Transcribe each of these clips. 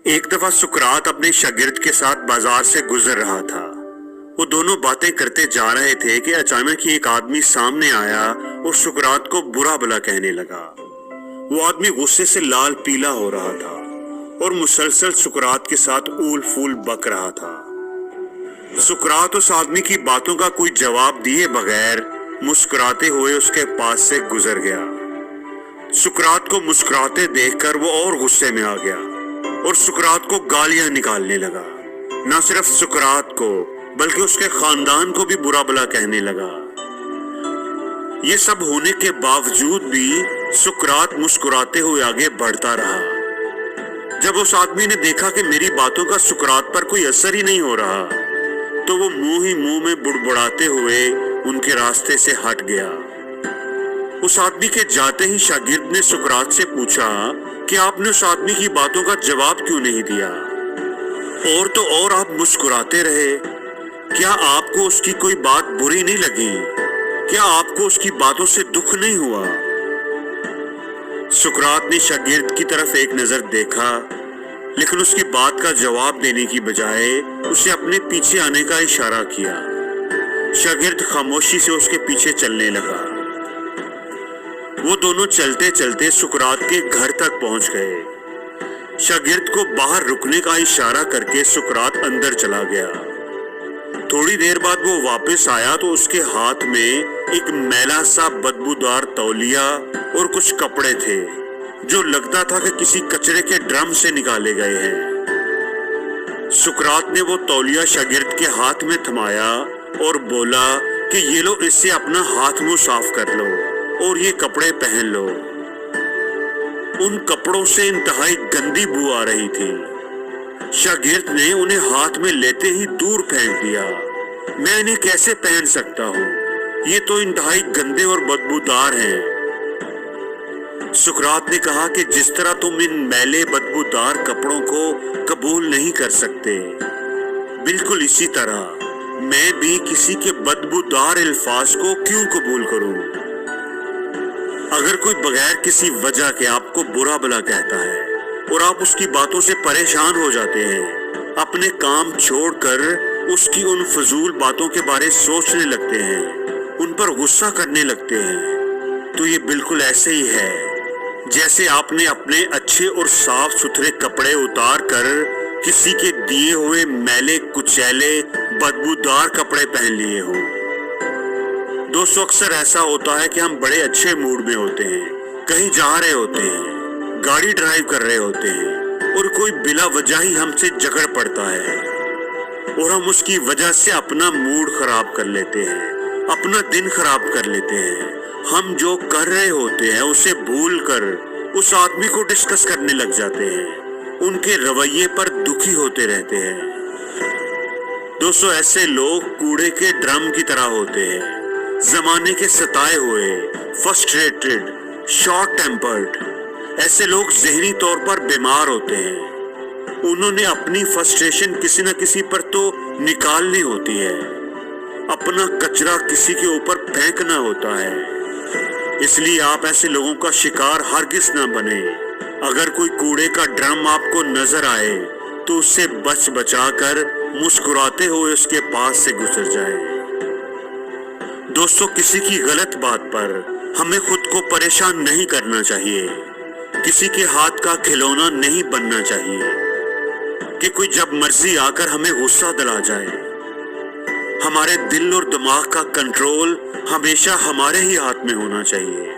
एक दफा सुकरात अपने शागिर्द के साथ बाजार से गुजर रहा था। वो दोनों बातें करते जा रहे थे कि अचानक ही एक आदमी सामने आया और सुकरात को बुरा भला कहने लगा। वो आदमी गुस्से से लाल पीला हो रहा था और मुसलसल सुकरात के साथ ऊल फूल बक रहा था। सुकरात उस आदमी की बातों का कोई जवाब दिए बगैर मुस्कुराते हुए उसके पास से गुजर गया। सुकरात को मुस्कुराते देखकर वो और गुस्से में आ गया और सुकरात को गालियां निकालने लगा। न सिर्फ सुकरात को बल्कि उसके खानदान को भी बुरा भला कहने लगा। ये सब होने के बावजूद भी सुकरात मुस्कुराते हुए आगे बढ़ता रहा। जब उस आदमी ने देखा कि मेरी बातों का सुकरात पर कोई असर ही नहीं हो रहा, तो वो मुंह ही मुंह में बुड़बुड़ाते हुए उनके रास्ते से हट गया। उस आदमी के जाते ही शागिर्द ने सुकरात से पूछा कि आपने उस आदमी की बातों का जवाब क्यों नहीं दिया? और तो और आप मुस्कुराते रहे। क्या आपको उसकी कोई बात बुरी नहीं लगी? क्या आपको उसकी बातों से दुख नहीं हुआ? सुकरात ने शागिर्द की तरफ एक नजर देखा, लेकिन उसकी बात का जवाब देने की बजाय उसे अपने पीछे आने का इशारा किया। शागिर्द खामोशी से उसके पीछे चलने लगा। वो दोनों चलते चलते सुकरात के घर तक पहुंच गए। शागिर्द को बाहर रुकने का इशारा करके सुकरात अंदर चला गया। थोड़ी देर बाद वो वापस आया तो उसके हाथ में एक मैला सा बदबूदार तौलिया और कुछ कपड़े थे जो लगता था कि किसी कचरे के ड्रम से निकाले गए हैं। सुकरात ने वो तौलिया शागिर्द के हाथ में थमाया और बोला कि ये लो, इससे अपना हाथ मुंह साफ कर लो और ये कपड़े पहन लो। उन कपड़ों से इंतहाई गंदी बू आ रही थी। शागिर्द ने उन्हें हाथ में लेते ही दूर फेंक दिया। मैं इन्हें कैसे पहन सकता हूँ? ये तो इंतहाई गंदे और बदबूदार हैं। सुकरात ने कहा कि जिस तरह तुम इन मैले बदबूदार कपड़ों को कबूल नहीं कर सकते, बिल्कुल इसी तरह मैं भी किसी के बदबूदार अल्फाज को क्यों कबूल करूं? अगर कोई बगैर किसी वजह के आपको बुरा भला कहता है और आप उसकी बातों से परेशान हो जाते हैं, अपने काम छोड़कर उसकी उन फजूल बातों के बारे सोचने लगते हैं, उन पर गुस्सा करने लगते हैं, तो ये बिल्कुल ऐसे ही है जैसे आपने अपने अच्छे और साफ सुथरे कपड़े उतार कर किसी के दिए हुए मैले कुचैले बदबूदार कपड़े पहन लिए हो। दोस्तों, अक्सर ऐसा होता है कि हम बड़े अच्छे मूड में होते हैं, कहीं जा रहे होते हैं, गाड़ी ड्राइव कर रहे होते हैं और कोई बिला वजह ही हमसे झगड़ पड़ता है और हम उसकी वजह से अपना मूड खराब कर लेते हैं, अपना दिन खराब कर लेते हैं। हम जो कर रहे होते हैं उसे भूलकर उस आदमी को डिस्कस करने लग जाते हैं, उनके रवैये पर दुखी होते रहते हैं। दोस्तों, ऐसे लोग कूड़े के ड्रम की तरह होते हैं, जमाने के सताए हुए, फ्रस्ट्रेटेड, शॉर्ट टेम्पर्ड। ऐसे लोग जहनी तौर पर बीमार होते हैं। उन्होंने अपनी फ्रस्ट्रेशन किसी न किसी पर तो निकालनी होती है, अपना कचरा किसी के ऊपर फेंकना होता है। इसलिए आप ऐसे लोगों का शिकार हरगिज न बने। अगर कोई कूड़े का ड्रम आपको नजर आए तो उससे बच बचाकर मुस्कुराते हुए उसके पास से गुजर जाए। दोस्तों, किसी की गलत बात पर हमें खुद को परेशान नहीं करना चाहिए, किसी के हाथ का खिलौना नहीं बनना चाहिए कि कोई जब मर्जी आकर हमें गुस्सा दिला जाए। हमारे दिल और दिमाग का कंट्रोल हमेशा हमारे ही हाथ में होना चाहिए।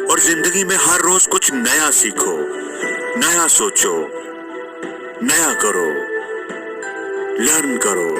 और जिंदगी में हर रोज कुछ नया सीखो, नया सोचो, नया करो, लर्न करो।